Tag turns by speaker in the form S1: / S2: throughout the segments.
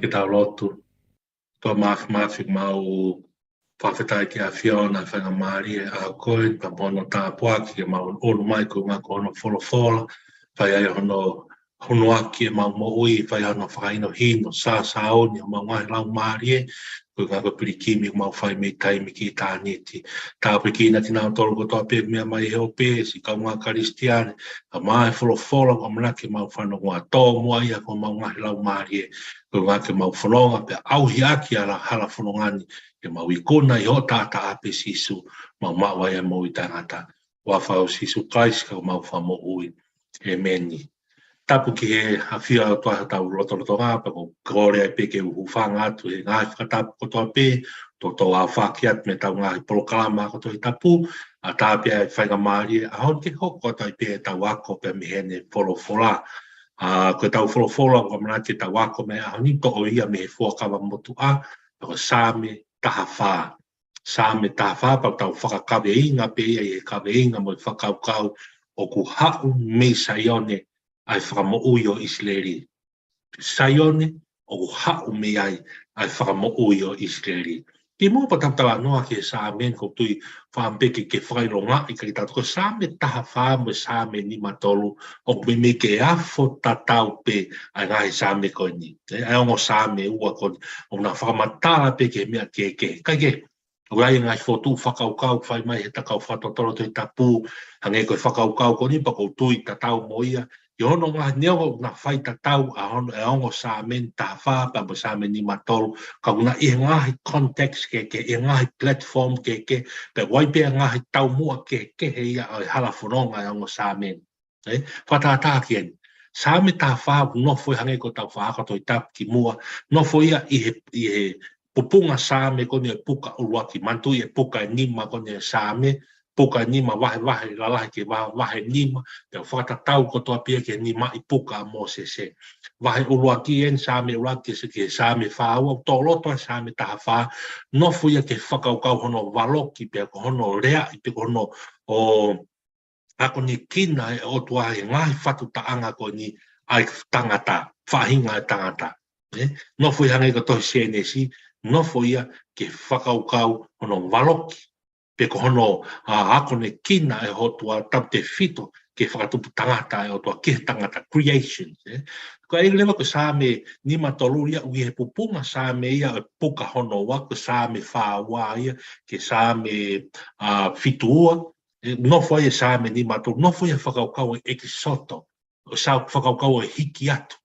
S1: tau lotu. Toa mafi mau whawhetai ki a Fiona whanga maari e a koe, pa mono tā puaki ke mau olu mai ko ngā ko ono wholofola, whai ai hono aki e mau mo ui, whai ono whakaino hino, sā oni, mau ngai lau maari e, ko ngā ko pirikimi mau whai mei taimi ki tā niti. Tā piki na tina o tolu ko toa pe mea mai heo pe, si kau ngā karistiane, ka mai wholofola ko manake mau whano ngā tō mua ia ko mau ngai lau maari e, ko ngā ke mau whanonga pe auhi aki ala hala whanongani, ke mau i kona i ho tāta ape sisu, mau maua e mo i tangata, wa whao sisu kaisi ka mau whamo ui, e meni. Tapu ki he hawhia o toa tau roto ngā, pa ko kore ai peke uhu whanga atu, he ngāi whakatapu kotoa pe, to a whakiat me tau ngāi polokalama kotoa i tapu, a tāpia ai whainga maari, a hon ke hoko kotoa i pe tau wako pe mihene wholofola. Ko tau wholofola ko manake tau wako me a honi to o ia me he whuakawa motu a, ko sāme taha whā. Sāme taha whā, pa tau whakakawe inga pe ia i he kawe inga mo i whakaukau o ku hau me saione ai whakamo ui o Isleri. Saione o ku hau me ai whakamo ui o Isleri. Ki mua pa tamtawa noa ki he sāmen ko tui whaampeke ke whaironga i kari tatu ko sāme taha whā mo sāme ni matolu o me ke afo tatau pe ai ngai sāme ko ni. Ai ongo sāme ua ko ni. O na whakamatala pe ke mea ke. Kai ke, o rai ngai whotu whakaukau whai mai he takau whatotoro tui tapu, hange koe whakaukau ko ni pa ko tui tatau mo ia. I hono ngā neogo na whai tatau a hono e ongo sāmen taha whā pa mo sāme ni matolu, ka una i ngahi context ke, i ngahi platform ke, pe waipe ngahi tau mua ke he ia o hala whanonga e ongo sāmen. Whatātā ki eni. Sāme taha whā nofo i hange ko tau whaakato i tapu ki mua, nofo ia i he pupunga sāme kone e puka uruaki, mantu i e puka e nima kone e sāme, puka e nima wahe lalahi ke wahe nima, pe whakatatau kotoa pia ke nima i puka mo se. Wahe uruaki en sāme uruaki se ke sāme whāua, tō loto e sāme taha whā, nofo ia ke whakaukau hono waloki, pe hono rea, pe hono o ako ni kina e o tua e ngai whatu taanga ko ni ai tangata, whahinga e tangata. Nofo i hangai ka tohi CNSI, nofo ia ke whakaukau hono waloki, pe ko hono ako ni kina e ho tua tapte fito ke whakatupu tangata e o tua ke tangata creation. Ko e lewa ko sāme ni matolu ia ui he pupunga sāme ia e puka hono wa, ko sāme whāua ia, ke sāme fitua, nofo ia sāme ni matolu, nofo ia whakaukau e eki soto, o sa whakaukau e hiki atu.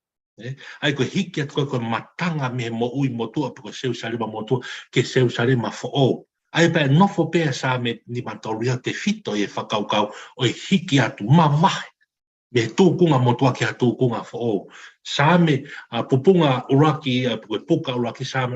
S1: Ai ko hiki atu ko matanga me mo ui motua, pe ko seu sarima motua, ke seu sarima fo'o. Ai pe nofo pea sāme ni matolu ia te fito e whakaukau o e hiki atu, ma wahe. Me tūkunga motua ki a tūkunga fo'o. Sāme pupunga uraki, puka uraki sāme,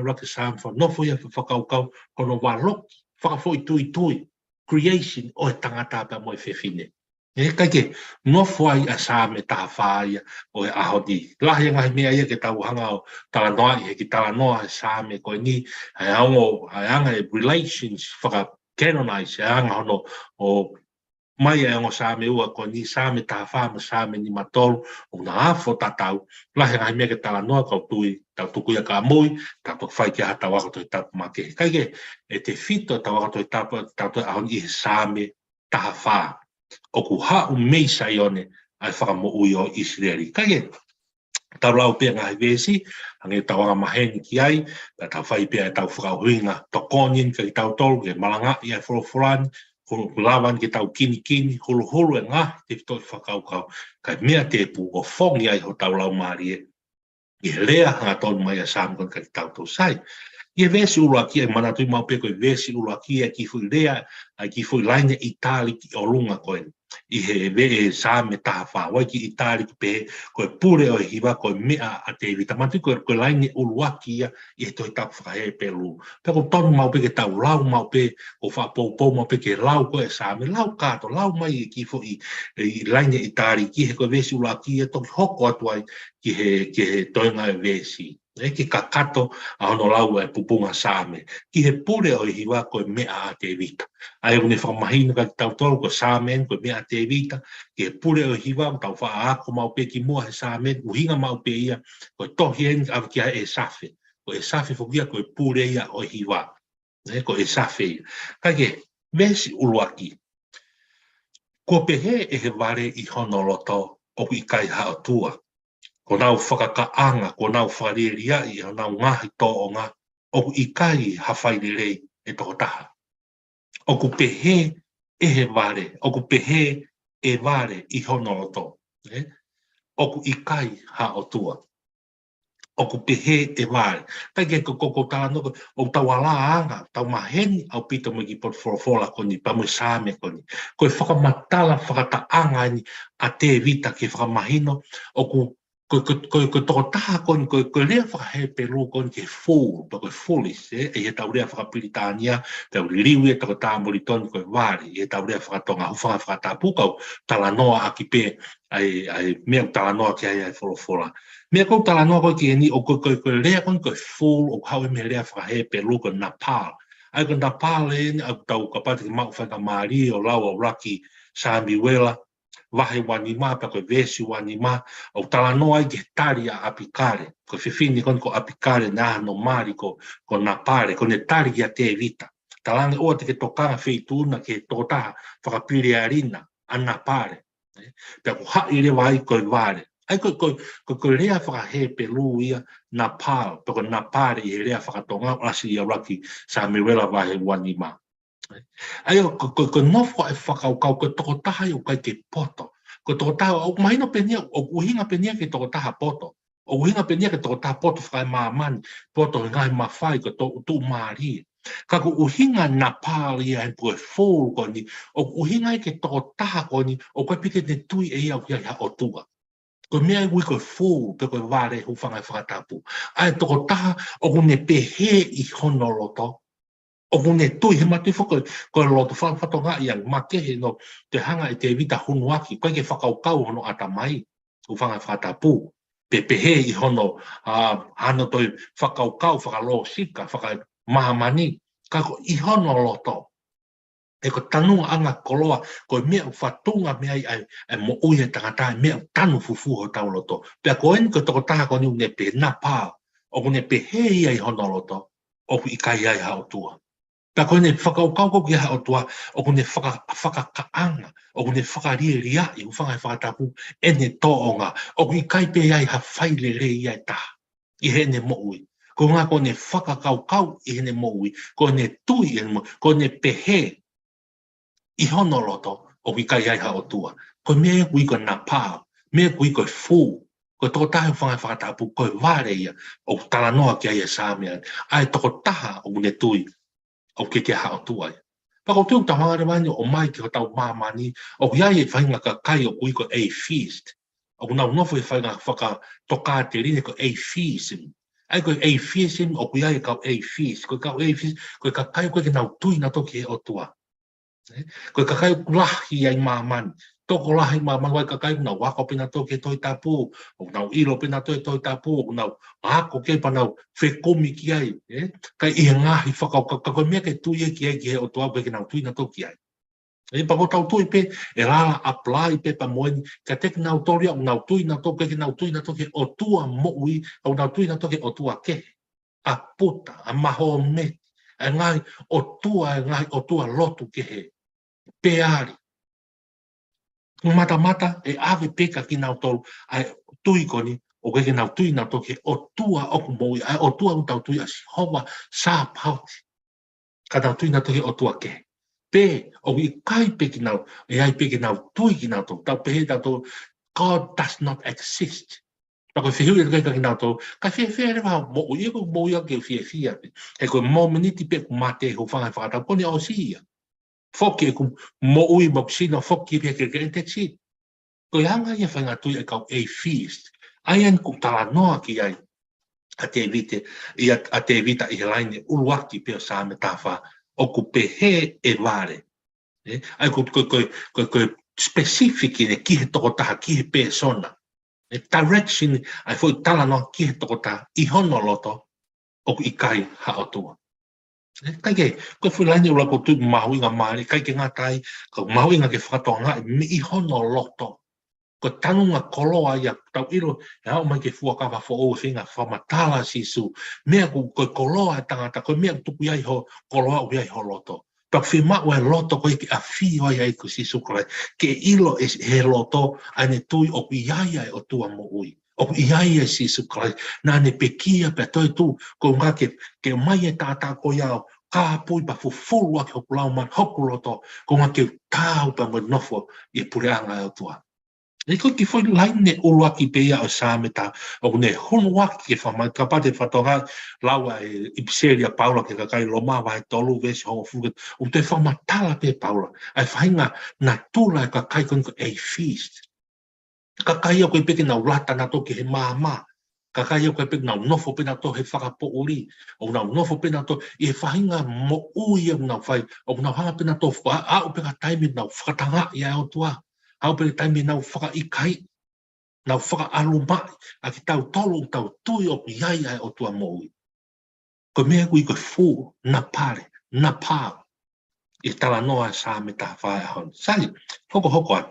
S1: nofo ia whakaukau, kono waloki, whakafoi tui, creation o e tangata pa mo e whewhine. Kai ke, nofo ai a sāme taha whāia o e ahodi. Lahi ngahi mea ia ke tau hanga o talanoa i he ki talanoa e sāme koe ni, ai anga e relations whaka-canonize, ai anga hono o mai e ongo sāme ua ko ni sāme taha whā ma sāme ni matolu o na afo tatau, lahi ngahi mea ke talanoa kau tui, tau tukuia ka mui, tau whai ki hata wakato i tapu ma ke. Kai ke, e te fito tau wakato i tapu, tau tui ahoni i he sāme taha whā. O ku hau mei saione ai whakamo ui o Israeli. Kai ke, tau lau pia ngahi vesi, hange tau anga maheni ki ai, tau whai pia e tau whakauhinga tokonin, kai tau tolu, ke malanga i ai whorofurani, lawan ki tau kini, hulu e ngahi te fitoi whakaukau, kai mea te pu o whongi ai ho tau lau maari e, i he lea hanga tonu mai a sāmkon kai tau tau sai. I e vesi uruaki e manatui mau pe koe vesi uruaki e ki fui lea, ai ki fui laine Itali ki o lunga koe. I he vee sāme taha whā, wai ki Itali ki pe koe pure o hiwa koe mea a te vita. Matui koe laine uruaki ia i he toi tapu whakahe pe lu. Pe ko tonu mau pe ke tau lau mau pe, o whapou mau pe ke lau koe sāme, lau kato, lau mai i ki fui i laine Itali ki he koe vesi uruaki e toki hoko atu ai ki he toinga e vesi. ki ka kato a hono lau e pupunga Same. Ki he pure o hiwa koe mea a te vita. Ai une whamahina ka tau tolu ko Samen koe mea a te vita. Ki he pure o hiwa tau wha ako mau pe ki mua he Samen. Uhinga mau pe ia koe tohi en au ki e safe. Koe e safe whukia koe pure ia o hiwa. Koe e safe ia. Kake, mesi uluaki. Ko pehe e he ware I honoloto o I kai hao tua. Ko nau whakakaanga, ko nau whareria I o nau ngahi tō o ngā, o I kai hawhairerei e tō taha. O ku pehe e he ware, o ku pehe e ware I honoloto. O ku I kai hao tua. O ku pehe e ware. Tai ke ko tāno, o tau ala anga, tau maheni au pita mo ki pot whorofola koni, pa mo Same koni. Ko e whakamatala whakataanga ni a te vita ke whakamahino, o ku ko toko taha koni, ko lea whakahe peru koni ke fool, to ko foolish, e he tau lea whakapiritania, tau liu e toko tāmuri toni ko ware, e tau lea whakatonga hufanga whakatapukau, tala noa aki pe, ai mea tala noa ki ai whorofola. Mea kou tala noa koe ki e ni, o ko lea koni ko fool, o hau e mea lea whakahe peru ko Nepal. Ai ko Nepal e ni, au tau kapati ki mau whaka maari o lau o Raki Samiwela, wahe wanima, pa koe vesi wanima, o tala noa I ke tari a apikare, ko whiwhini kon ko apikare na no mari ko Napare, ko ne tari ki a te vita. Talange oa te ke tokanga whituna ke tōtaha whakapiri arina, a Napare. Pea ko hai le wai koe ware. Ai ko rea whakahe pelu ia Nepal, pa ko Napare I rea whakatonga asi I Raki Samiwela wahe wanima. Ai ko nofo e whakaukau ko toko taha I kai ke poto. Ko toko taha, o mahina penia, o uhinga penia ke toko taha poto. O uhinga penia ke toko taha poto whakai maamani, poto ngai mawhai ko tu maari. Ka ko uhinga Nepal ia e pue fōu koni, o uhinga ke toko taha koni, o koe pike ne tui e ia o kia o tua. Ko mea ui koe fōu pe koe ware hufanga whakatapu. Ai toko taha, o kone pehe I honoloto, o kone tui he mati whaka ko loto whatonga I ang makehe no te hanga I te vita hunuaki, koe ke whakaukau hono atamai, hufanga whakatapu. Pepehe I hono, hano toi whakaukau, whakalo sika, whaka mahamani, kako I hono loto. E ko tanunga anga koloa, ko mea whatunga mea ai mo uia tangata, mea tanu fufu ho tau loto. Pea ko eni ko toko taha ko ni une pe Nepal, o kone pehe ia I hono loto, o I kai ai hao tua. Pea ko ene whakaukauko ki hao tua, o kone whakakaanga, o kone whakaria I ufanga whakatapu, ene toonga, o I kai pe ai ha whaile rei ai taha. I hene mo ui. Ko ngā kone whakakaukau I hene mo ui, ko ne tui ene mo, ko ne pehe, I honoloto o ki kai ai hao tua. Ko mea kui ko Nepal, mea kui ko fu, ko toko taha whanga whakatapu, ko ware ia, o tala noa ki ai e Sāmea, ai toko taha o ne tui, o ke hao tua. Pako tiu tawangare mani o mai ki o tau mamani, o ki ai e whainga ka kai o kui ko atheist, o kuna unofo e whainga whaka toka te rine ko atheism. Ai ko atheism, o kui ai kau atheist, ko atheist, ko ka kai ko ke nau tui na toki e o tua. Ko ka kai lahi ai mamani. Toko lahi mamani wai ka kai kuna wako pina toke toi tapu, o nau ilo pina toi tapu, o nau ako ke pa nau whekomi ki ai. Kai I ngahi whakau, ka koe mea ke tui e ki ai ki he o tua ke nau tui na toki ai. Pa ko tau tui pe, e rala apply pe pa moeni, ka teki nau toria, o nau tui na toke, ke nau tui na toke o tua moui, o nau tui na toke o tua ke. A puta, a maho meti, a ngai o tua lotu ke he. Peari. Mata e ave peka ki nau tolu ai tui koni o ke nau tui nau toke o tua oku moui ai o tua utau tui asi hova sa pauti. Ka nau tui nau toke o tua ke. Pe o I kai pe ki nau e ai pe ki nau tui ki nau tolu. Tau pehe tau tolu God does not exist. Pako whihui e kai ki nau tolu ka whiwhi e rewa mo ui e ko mo ia ke whiwhi ate. He koe mo miniti pe ku mate ho whangai whakatau poni o si ia. Foki e ku mo ui moksino foki pe ke te si. Ko hanga ia whainga tui e kau atheist. Ai an ku tala noa ki ai a te vite, a te vita I laine uluaki pe o Sāme tawha o ku pehe e ware. Ai ku specific ne ki he toko taha, ki he persona. direction ai foi tala no ki he tokota I hono loto o ku I kai ha o tua. Kai ke, ko fui lani ula ko tu mahuinga maari, kai ke ngatai, ko mahuinga ke whakatonga me I hono loto. Ko tanunga koloa ia tau iro, e hao mai ke fuakawa fo o whinga whamatala sisu, mea ko koloa tangata, ko mea tuku iai ho koloa u iai ho loto. Pau whi mau e loto ko iki a whio iai ko sisu korai, ke ilo e he loto, ane tui o ku iai ai o tua mo ui. O ku iai ai sisu korai, na ane pekia pe toi tu, ko ngā ke mai e tātā ko iau, ka pui pa fufuru ake hoku lauman, hoku loto, ko ngā ke tāu pa mo nofo I pureanga e o tua. E ko ki foi laine ulua ki peia o Sameta, o ne honua ki whamai, ka pate whatonga laua e Ipseria Paula ke kakai loma vai tolu vesi hongo fuket, o te whamatala pe Paula, ai whainga na tula e kakai koniko a feast. Kakai au koe peke na ulata na toki he maa, kakai au koe peke na nofo pe na to he whakapo uri, o na nofo pe na to, I he whainga mo ui au na whai, o na hanga pe na to, au pe ka taimi na whakatanga I au tua, au pe taimi na whaka ikai, na whaka aluma, a ki tau tolu, tau tui o ki iai ai o tua mo ui. Ko mea kui koe fu, na pare, na pāo, I tala noa sa me ta whae hon. Sali, hoko ai.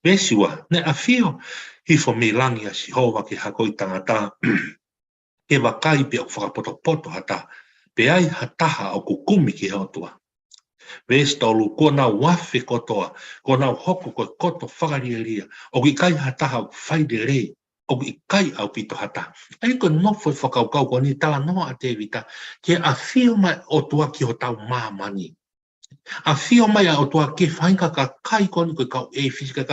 S1: Mesiwa, ne a whio, hi fo me langi a si hova ki hakoi tangata, ke wakai pe o whakapoto hata, pe ai hataha o kukumi ki hautua. Ves tolu ko na wafe kotoa, ko na hoko ko koto whakarieria, o ki kai hataha o whaide rei, o ki kai au pito hata. Ai ko nofo whakaukau ko ni tala noa a te vita, ke a whio mai o tua ki ho tau māmani. A whio mai o tua ke whainga ka kai koni koe kau e fisika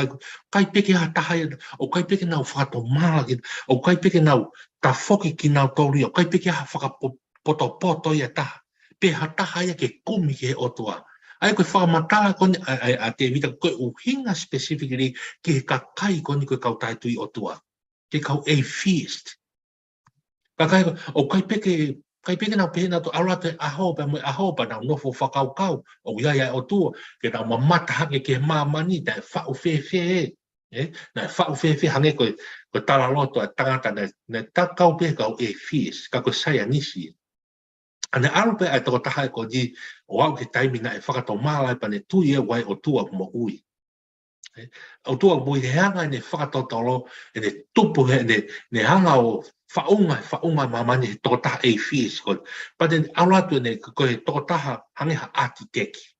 S1: kai peke hataha o kai peke nau whakato mālaki, o kai peke nau ta whoki ki nau tori, o kai peke ha whakapoto ia taha. Pe hataha ia ke kumi ke o tua. Ai koe whakamatala koni a te vita koe uhinga specifically ke ka kai koni koe kau taitui o tua. Ke kau a feast. O kai peke nau pehe na to arate ahopa nau nofo whakaukau o iai o tua ke nau mamata hake ke mamani na whau whewhe na whau whewhe hange koe tala loto a tangata na takau pehe kau a feast ka koe saia nisi. Ane arupe ai toko taha ko di o au ke taimi na e whakato mālai pa ne tui e wai o tua mo ui. O tua mo I hanga ne whakato tolo e ne tupu he ne hanga o whaunga mamani he toko taha e fees. Pa ne auratu ne koe toko taha hange ha architeki.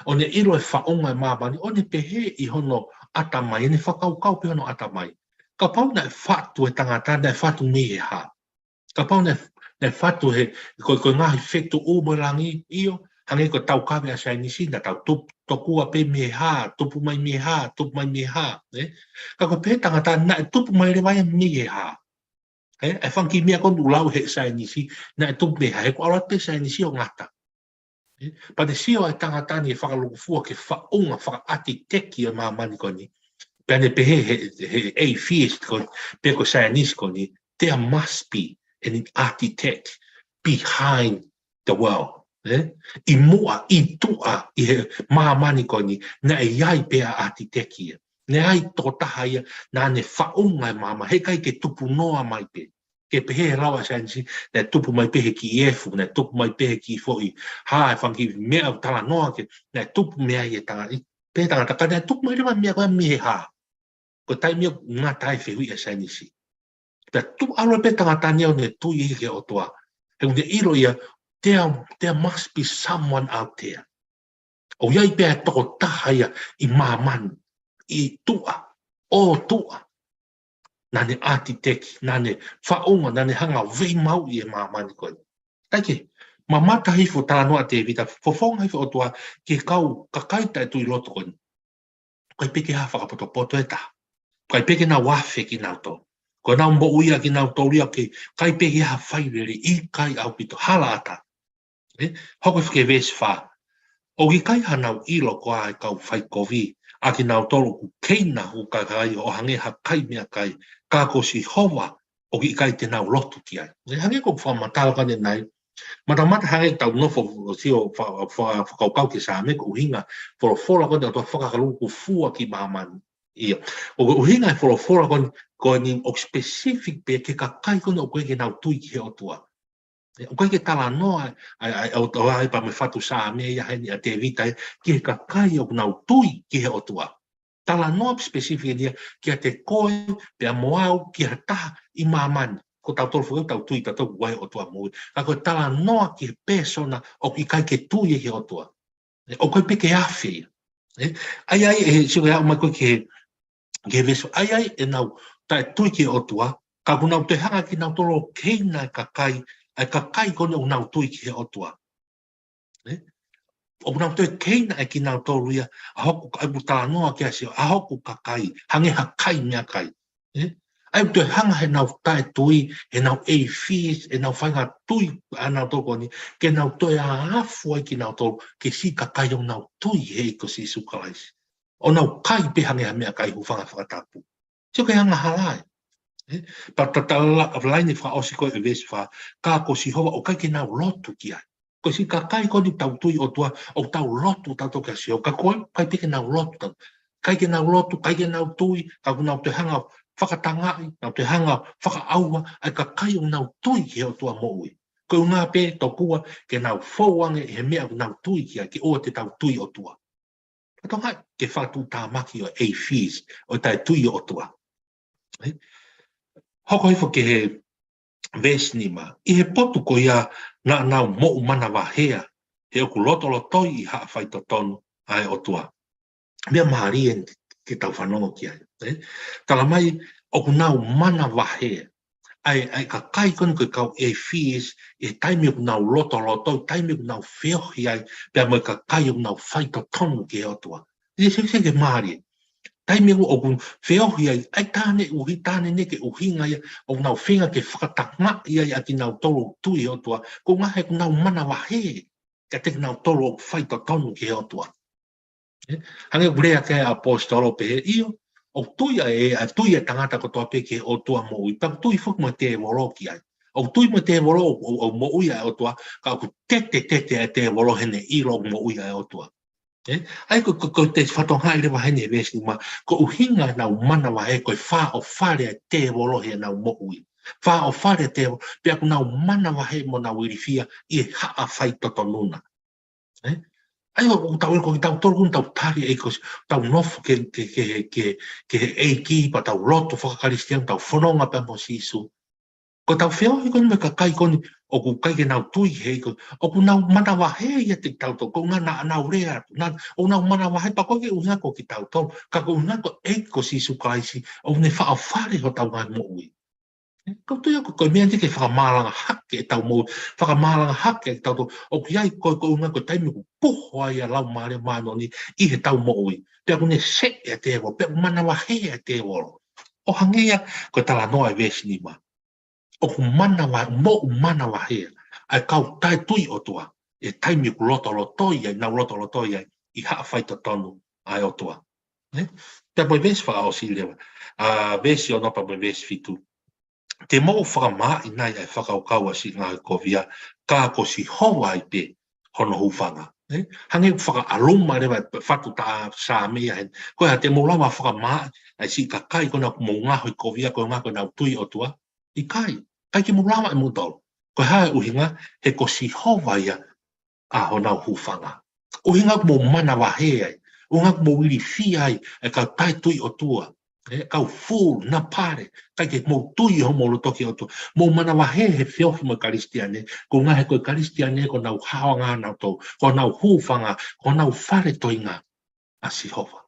S1: O ne iro e whaunga mamani o ne pehe I hono atamai, ne whakaukau pe hono atamai. Ka pau na e whatu e tangata, na e whatu mi he ha. Ka pau na whatu he, koe ngahi whetu o mo rangi io, hange ko tau kawe a sai nisi, na tau tokua pe me ha, tupu mai me ha, tupu mai me ha. Ka koe pe tangata na e tupu mai le mai me ha. E whanki mea kon ulau he sai nisi, na e tupu me ha, he ko aura pe sai nisi o ngata. Pa te sio ai tangata ni e whakaluku fua ke whaunga, whakaati teki o mamani koni. Pe ane pe he a feast koni, pe ko sai nisi koni, there must be an architect behind the world. I mua, I tua, I he mahamani koni, na e iai pea architectia. Ne ai tō taha ia, na ne whaunga mama, he kai ke tupu noa mai pe. Ke pehe rawa sansi, ne tupu mai pehe ki efu, ne tupu mai pehe ki foi. Ha, e whanki mea tala noa ke, ne tupu mea i e tanga, pehe tanga taka, ne tupu mai rewa mea koe mehe ha. Ko tai mea ngā tai whehui e sanisi. Te tu alu pe tangata ni ne tu I ke o toa. He unde iro ia, there must be someone out there. O iai pe toko taha ia I mamani, I tua, o tua. Nane architect, nane whaunga, nane hanga vei mau I e mamani koe. Taike, mamata hifo tala noa te vita, fofonga hifo o toa, ke kau kakaita e tui loto koe. Koe peke ha whakapoto e ta. Koe peke na wafe ki nau tō. Ko nau mbo uia ki nau tōria ke kai peke ha whairere I kai au pito hala ata. Hoko whike vesi wha. O ki kai hanau ilo ko ai kau whai kovi. A ki nau tōru ku keina hu kai o hange ha kai mea kai. Ka ko si hova o ki kai te nau lotu ki ai. Hange ko whamatala kane nai. Matamata hange tau nofo si o whakaukau ki sa me ko uhinga. Fora kone o tō whakakalu ku fua ki mahamani. Ia. O hinga e whora ko ni o specific pe ke ka kai kono o koe ke nau tui ki he o tua. O koe ke tala noa o toa ai pa me whatu sa me ia heni a te vita ki he ka kai o nau tui ki he o tua. Tala noa specific ni ki a te koe pe a moau ki ha taha i mamani. Ko tau tolu whakau tau tui tau wai o tua mui. Ka koe tala noa ki he persona o ki kai ke tui e he o tua. O koe pe ke awhi. Ai e sigo ia o mai koe ke veso ai e nau tai tui ki o tua, ka kunau te hanga ki nau tolo keina ka kai kone o nau tui ki o tua. O nau te keina e ki nau tolo ia, a hoku ka iputa noa ki asio, a hoku ka kai, hange ha kai mea kai. Ai te hanga he nau tai tui, he nau e fees, e nau whainga tui a nau tolo koni, ke nau toi a afu ai ki nau tolo, ke si ka kai o nau tui he ko si sukalaisi. O nau kai pe hange ha mea kai hufanga whakatapu. Tio ke hanga halai. Pa tatala laini wha osi koe e vesi wha, ka ko si hoa o kai ke nau lotu ki ai. Ko si ka kai koni tau tui o tua, o tau lotu tau toke si o ka koe, kai pe ke nau lotu tau. Kai ke nau lotu, kai ke nau tui, ka ku nau te hanga whakatangai, nau te hanga whakaaua, ai ka kai o nau tui ki o tua moui. Ko ngā pe to kua ke nau fauange he mea nau tui ki ai, ki o te tau tui o tua. Katonga ke whatu tā maki o a fees, o tai tui o tua. Hoko hifo ke he vesnima, i he potu ko ia na nau mo mana wahea, he oku loto lotoi i haa whaito tonu ai o tua. Mea maharien ke tau whanongo ki ai. Tala mai, oku nau mana wahea, ai ka kai konu ke kau e fees, e taimi oku nau loto lotoi, taimi oku nau whiohi ai, pia mai ka kai oku nau whaito tonu ki o tua. I se ke maharien. Taimi o kun whiohi ai tāne uhi tāne neke uhinga ia o nau whinga ke whakatanga ia i aki nau tolo tui o tua. Ko ngahe ku nau mana wahe ka te nau tolo o whaita tonu ki o tua. Hange urea ke apostolo pe io o tuia a tuia tangata ko toa pe ke o tua mo i pa tui fuk mo te wolo ki ai. O tui mo te wolo o mo uia o tua ka ku tete te wolo hene i lo mo uia o tua. Ai ko te whatonga i rewa hene vesi ma, ko uhinga nau mana wa e koe wha o whare te wolohe nau mohui. Wha o whare te wolohe, pia ku nau mana wa he mo nau irifia i e haa whai toto nuna. Ai o tau eko ki tau toru tau tari e ko tau nofu ke eiki pa tau loto whakakaristian tau whanonga pa mo sisu. Ko tau whio i koni me ka kai koni o ku kai ke nau tui hei ko o ku nau mana wahe ia te tau to ko ngā nau rea o nau mana wahe pa koe ke unga ko ki tau to ka ko unga ko e ko si sukaisi o ne wha o whare ho tau ngai mo ui. Ko tui ako koe mea tike whakamālanga hake e tau mo whakamālanga hake e tau to o ki ai koe ko unga ko taimi ko poho ai a lau maare mano ni i he tau mo ui. Pea ko ne se e te ewo, pea mana wahe e te ewo. O hangea ko tala noa e vesi ni ma. O mana wa mo mana wa he ai kau tai tui o tua e taimi ku loto lotoi ai na loto lotoi ai i ha faita tonu ai o tua te poi ves fa o si lewa vesi o no pa me ves fitu te mo fa ma i nai ai fa kau kau asi nga ko via ka ko si hoa ai pe hono hufanga hange fa aluma le fa tu ta sa me ai ko ha te mo la fa ma ai si ka kai ko na mo nga ho ko via ko nga ko na tui o tua i kai ke mulawa e mutol. Ko hae uhinga he ko si hova ia a hona hufanga. Uhinga mo mana wahe ai. Uhinga mo wiri fi ai e ka tai tui o tua. Kau full na pare. Kai ke mo tui ho mo toki o tua. Mo mana wahe he whiohi mo karistiane. Ko ngā he koe karistiane ko nau haonga nau tau. Ko nau hufanga. Ko nau whare toinga a si hova.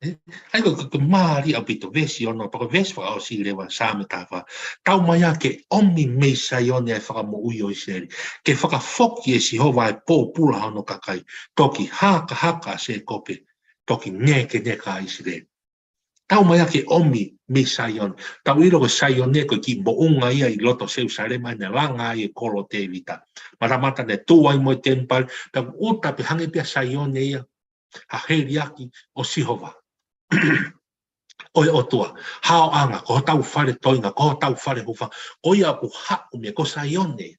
S1: Ai ko maari au pito vesi ono pako vesi wha o si lewa sāme tāwha. Tau mai a ke omi mei sai one ai whaka mo ui o i seri. Ke whaka whoki e si hova e pō pula hono kakai. Toki haka se kope. Toki neke neka i seri. Tau mai a ke omi mei sai one. Tau iro ko sai one ko ki mo unga ia i loto seu sarema ne langa i e kolo te vita. Maramata ne tuai mo i tempal. Tau uta pe hange pia sai one ia. Ha heri aki o si hova. Oi o tua, hao anga, ko tau whare toinga, ko tau whare hufa, o ia ku hau me ko saione.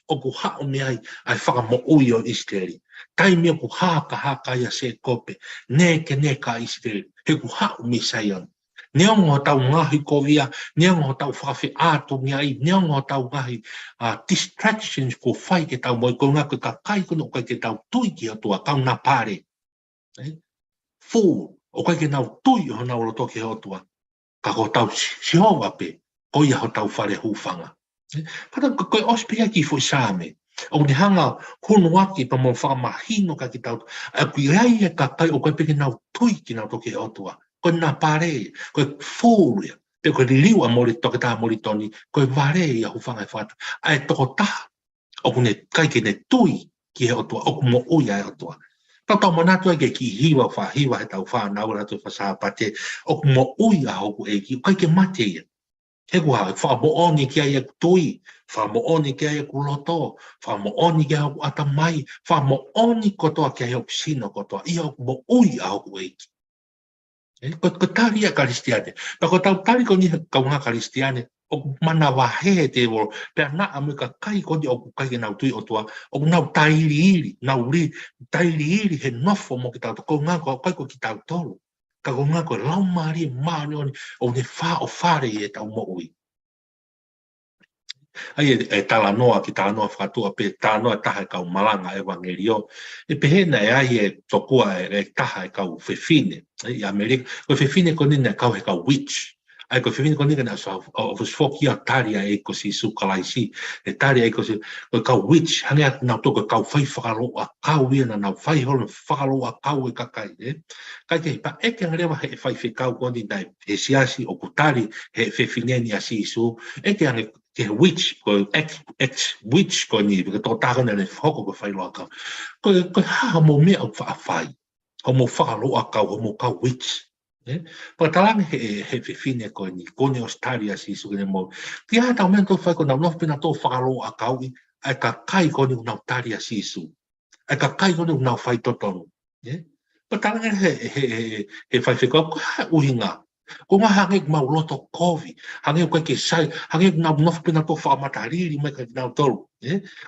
S1: o ku ha o me ai whaka ui o Israeli. Taimi o ku haka ia se kope, ne ke ne ka Israeli, he ku ha o Misaion. Nea ngō tau ngahi kovia, nea ngō tau whawhi āto ngia i, nea ngō tau ngahi distractions ko whai ke tau moi, ko ngā ka kai kono kai ke tau tui ki atua, kau nā pare. Fool, o kai ke nau tui o nau roto ki atua, ka ko tau sihoa pe, ko ia ho tau whare hūwhanga. Pata koe ospia ki fo sāme, o ni hanga hono aki pa mo whakamahino ka ki tau, a kui rai e ka kai o kai peke nau tui ki nau toki atua, koe nā pare, koe fōria, te koe liwa mori toke tā mori toni, koe ware ia hūwhanga e whata, ai toko taha, o kune kai ke ne tui ki he atua, o kumo uia e atua. Tau manatu ke ki hiwa he tau whanau ratu whasāpate, o kumo uia hoku e ki, kai ke mate ia. He kua, whamooni kia ia tui, whamooni kia ia kuloto, whamooni kia hoku atamai, whamooni kotoa kia hoku sino kotoa, ia hoku mo ui a hoku eiki. Ko tari a karistiane, pa ko tau tari ko ni kaunga karistiane, o mana wahe te woro, pea na amuka kai ko ni o kai nau tui o tua, o nau tairi iri, nau ri, tairi iri he nofo mo ki tau, ko ngā ko kai ko ki tau tolu. Ka ko ngā ko lau maari maani o ne wha o whare e tau mo ui. Ai e tala noa ki tā noa whakatua pe tā noa taha e kau malanga evangelio. E pehena e ai e tokua e taha e kau whewhine. I Amerika, ko whewhine ko nina kau he kau witch. Ai ko whewhine ko nina o whosfoki a taria e ko si sukalaisi. E taria e ko si kau witch. Hange atu nau toko kau whai whakaro a kau ia na nau whai holo whakaro a kau e kakai. Kai ke pa eke ngarewa he whai whikau ko nina he siasi o kutari he whewhine ni a si isu. Eke ange ke witch ko ex witch ko ni ko taka na le foko ko fai lo ka ko ha mo me o fa fai o mo fa lo ka o mo ka witch pa talang he fine ko ni ko ni Australia si su ne mo ti ha ta men to fa ko na no pina to fa lo ka wi ai ka kai ko ni na Australia si su ai ka kai ko ni na fai to to pa talang he fai ko uhinga ko nga hangek mau loto kovi hangek ko ke sai hangek na no pina to fa matariri me ka na tolu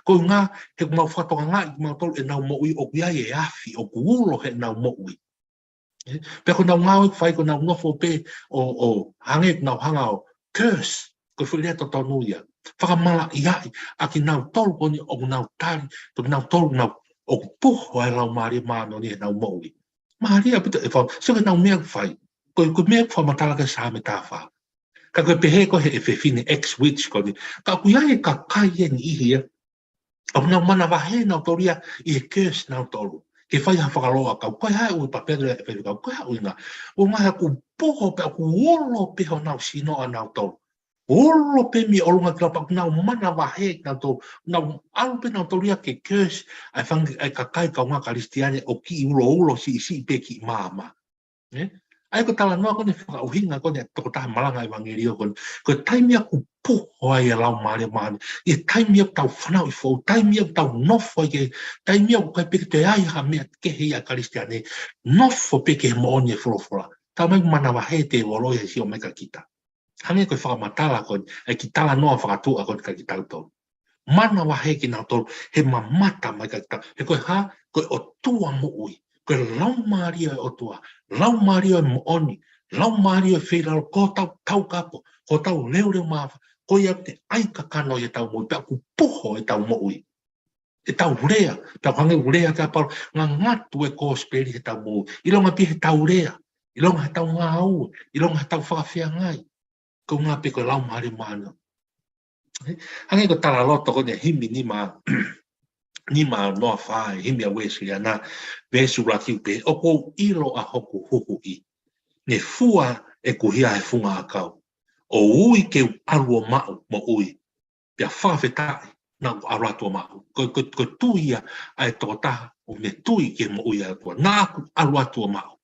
S1: ko nga he mau fa to nga mau tolu e na mo ui o ia e afi o kulo he na mo ui pe ko na nga fai ko na no fo pe o hangek na hanga curse ko fulia to tonu ia fa mala ia aki na tolu ko ni o na tali to na tolu na o po ai la mari ma no ni na mo ui maria pe e fa so na me fai ko me fa matala ka sa me tafa ka ko pehe ko he fine ex witch ko ni ka ku ia ka kai ni hia o na mana va he na toria i curse na tolu ke fai ha fa lo ka ko ha u pa pedro e pe ka ko ha u na o ma ku poho pe ku olo pe ho na sino na tolu olo pe mi o nga ka pa na mana va he na to na al pe na toria ke curse ai fang ai ka kai ka nga kristiane o ki ulo si pe ki mama ai ko tala no ko ne fa uhinga ko ne to ta malanga evangelio ko taimi aku pu ai la mare mane e taimi aku fana i fo taimi aku no fo ke taimi aku ka pe te ai ha me ke he a kristiane no fo pe ke mo ne fo ta mai mana va he te volo e si o me ka kita hange ko fa matala ko e kitala no fa tu ko ka kita to mana va he ki na to he mata mai ka kita e ko ha ko o tua mo ui ko lau maria o tua lau maria mo oni lau maria feira ko tau kapo ko tau leo ma ko ia te ai ka kano e tau mo pe ku poho e tau mo ui e tau rea tau hange rea ka pa nga ngatu e ko speri e tau mo i longa pi he tau rea i longa he tau nga au i longa tau whakawhia ngai ko ngā pe ko lau maria mana hange ko tala loto ko ne himi ni ma ni ma no fa himi a wesi ana vesu raki pe o ko ilo a hoku huku i ne fua e kuhia e funga a kau o ui ke alu o mau mo ui pia whawhetai na arato o mau ko tuia ai tōtaha o me tui ke mo ui a tua nā ku alu atu o mau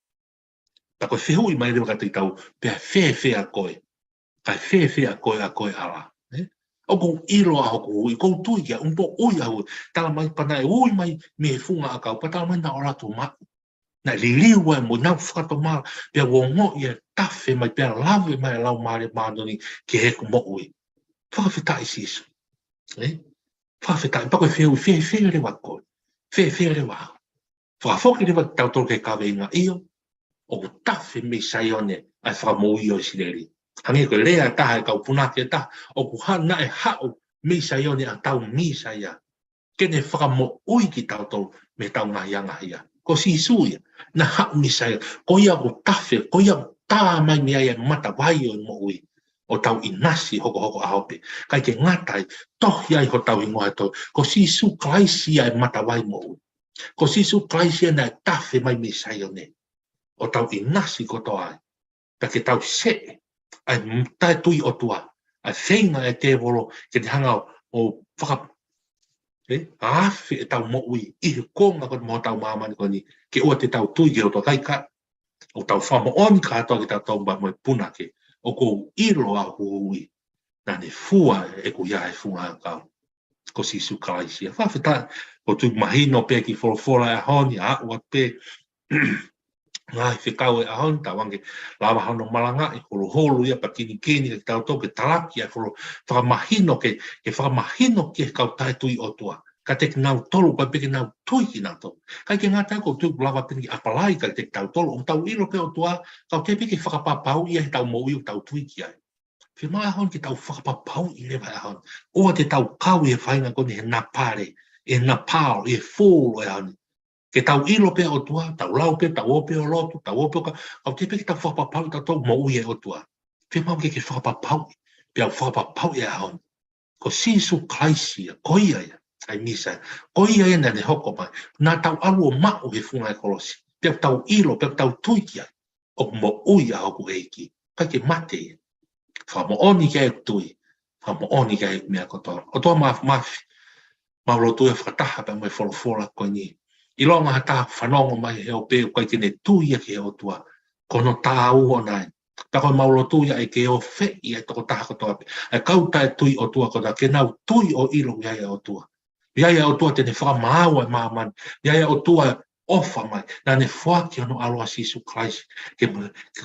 S1: ta ko whihui mai rewa kati tau pia whewhe a koe kai whewhe a koe ala o ko ilo a hoku ui, ko tui kia, umpo ui a ui, tala mai pana e ui mai me funga a kau, pa tala mai na orato maku. Na liliu e mo nau whakato maa, pia wongo i e tawhe mai, pia lawe mai lau maare maanoni ki heku mo ui. Whakawhitai sisu. whawhetai, pako whewhi rewa koe, whewhi rewa. Whawhoki rewa tau tolo ke kawe inga iyo, o ku tawhi me saione ai whamoi o sireri. Hangi koe lea taha e kau punake e taha, o ku hana e hao me saione a tau mi saia. Kene whakamo ui ki tau tolo me tau ngahi angahia. Ko si suia, na hao mi saia, ko ia ko tawhi, ko ia tā mai mi aia mata vai o mo ui. O tau inasi hoko a hope. Kai ke ngatai, tohi ai ho tau ingoa to, ko si su klaisi ai mata vai mo ui. Ko si su klaisi ai tawhi mai mi saione. O tau inasi ko to ai. Ta ke tau se, ai tai tui o tua, ai whenga e te volo, ke te hanga o whaka, awhi e tau mo ui, ihe konga ko mo tau mamani ko ni, ke ua te tau tui ke o to kai ka, o tau whamo oni katoa ki tau tau mba mo puna ke, o ko iro a hui, na ne fua e ko ia e funga a kau, ko si su kalaisia. Whawhita, o tu mahino pe ki whorofora e honi, a ua pe, ngai whikau e ahon, ta wange lawa hano malanga, e holo ia pa kini ki tau tau ke talaki, e whakamahino ke kau tai tui o tua. Ka te nau tolu, ka peke nau tui ki nau tolu. Kai ke ngātai ko tui lawa pini ki apalai ka te tau tolu, o tau ilo pe o tua, kau te peke whakapapau ia he tau mo iu tau tui ki ai. Whia mai ahon ki tau whakapapau i lewa ahon. Oa te tau kau e whainga koni he napare, e napao, e fōlo e ahon. Ke tau ilo pe o tua, tau lau pe, tau ope o lotu, tau ope o ka, kau te peke tau whakapapau i tau tau mo ui e o tua. Whia mau ke whakapapau, pe au whakapapau e ahon. Ko sisu kaisi, koia ia. Ai misa, ko ia ena ne hoko mai, nā tau alu o mao he funga e kolosi, pia tau ilo, pia tau tuiki ai, o mo ui a hoku eiki, kai ke mate ia, whamo oni kia e tui, whamo oni kia e mea kotoa, o toa mafi, maulo tui e whakataha pa mai wholofora koe ni, I longa hata whanongo mai he o peo kai kene tui a ke o tua, kono tā uho nai, tako maulo tui a ke o whei e toko taha kotoa, e kauta e tui o tua kotoa, ke nau tui o ilo ia o tua. Ia o tua tene whakamāua e māmani. Ia o tua ofa mai. Nā ne whaki ano aloa sisu Christ. Ke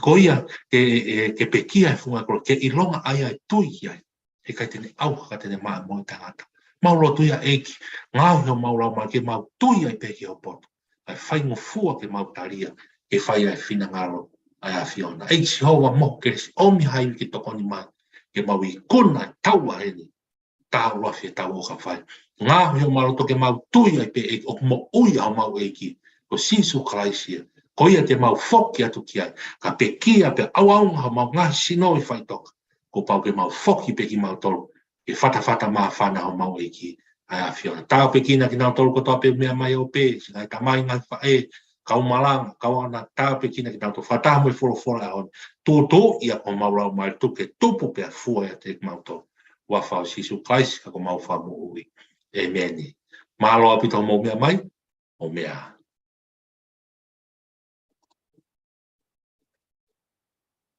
S1: koia, ke pekia e whunga koro. Ke ilonga aia e tui ai. He kai tene auha ka tene maa moi tangata. Maulo tuia eiki. Ngāu heo maulau mai ke mau tui ai peki o poto. Ai whaingo fua ke mau taria. Ke whai ai whina ngalo. Ai a whiona. Eiki si hoa mo ke si omi hai ki tokoni mai. Ke mau I kuna taua heni. Tau lofi tau o ka whai. Ngā heo maroto ke mau tui ai pe e o mo ui au mau eiki. Ko sisu kalaisia. Ko ia te mau whoki atu ki ai. Ka pe kia pe au au mau ngā sino I whai toka. Ko pau ke mau whoki pe ki mau tolu. Ke whata maa whana au mau eiki. Ai a whiona. Tau pe kina ki nau tolu kotoa pe mea mai o pe. Singai ta mai ngai whae. Kau malanga. Kau ana tau pe kina ki nau tolu. Whata mo I whora ahon. Tō ia o mau lau mai tuke tupu pe a fua ia te mau tolu. Wa whao sisu kaisi kako mau wha mo ui. E mea ni. Mālo apito mo mea mai, o mea